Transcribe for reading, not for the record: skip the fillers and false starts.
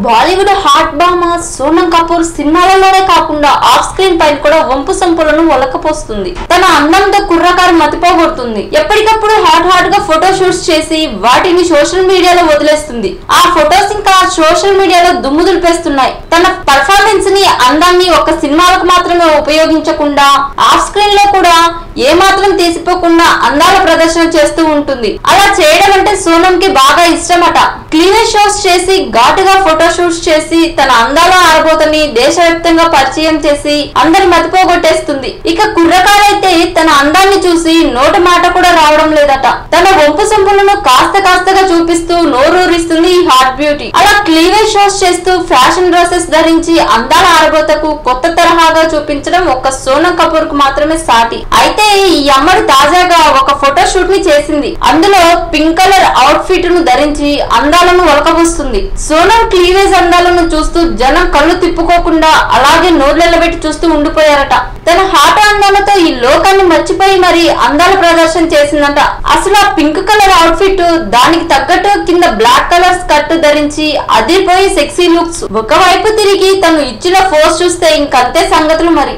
Bollywood hot బామ సోనం కపూర్ సినిమాలలోనే కాకుండా off screen పైన కూడా వంపు సంపులను ఒలకపోస్తుంది. తన అందంతో కుర్రకారు మతిపోగొడుతుంది. ఎప్పటికప్పుడు హాట్ గా ఫోటో షూట్స్ చేసి వాటిని సోషల్ మీడియాలో వదిలేస్తుంది. ఆ ఫొటోస్ ఇంకా సోషల్ మీడియాలో దుమ్ము దులిపేస్తున్నాయి. తన పర్ఫార్మెన్స్ ని అందాన్ని ఒక సినిమాలకు మాత్రమే ఉపయోగించకుండా ఆఫ్ స్క్రీన్ లో కూడా ఏ మాత్రం తీసిపోకుండా అందాల ప్రదర్శన చేస్తూ ఉంటుంది. అలా చేయడం అంటే సోనం కి బాగా ఇష్టమట. క్లీవేజ్ షోస్ చేసి ఘాటుగా ఫోటో షూట్స్ చేసి తన అందాల ఆరబోతని దేశవ్యాప్తంగా పరిచయం చేసి అందరి మతిపోగొట్టేస్తుంది. ఇక కుర్రకారైతే తన అందాన్ని చూసి నోట మాట కూడా రావడం లేదట. తన వంపు సంపులను కాస్తగా చూపిస్తూ నోరూరిస్తుంది ఈ హాట్ బ్యూటీ. అలా క్లీవేజ్ షోస్ చేస్తూ ఫ్యాషన్ డ్రెస్సెస్ ధరించి అందాల ఆరబోతకు కొత్త తరహాగా చూపించడం ఒక్క సోనం కపూర్ కు మాత్రమే సాటి. అయితే ఈ అమ్మడు తాజాగా ఒక ఫోటో షూట్ ని చేసింది. అందులో పింక్ కలర్ అవుట్ ఫిట్ ను ధరించి అందాలను ఒలకబోస్తుంది. సోనం క్లీవేజ్ అందాలను చూస్తూ జనం కళ్ళు తిప్పుకోకుండా అలాగే నోర్లెల్లబెట్టి చూస్తూ ఉండిపోయారట. తన హాట్ అందాలతో ఈ లోకాన్ని మర్చిపోయి మరి అందాల ప్రదర్శన చేసిందట. అసలు ఆ పింక్ కలర్ అవుట్ ఫిట్ దానికి తగ్గట్టు కింద బ్లాక్ కలర్ స్కర్ట్ ధరించి అదిరిపోయి సెక్సీ లుక్స్. ఒకవైపు తిరిగి తను ఇచ్చిన ఫోర్స్ చూస్తే ఇంకంతే సంగతులు మరి.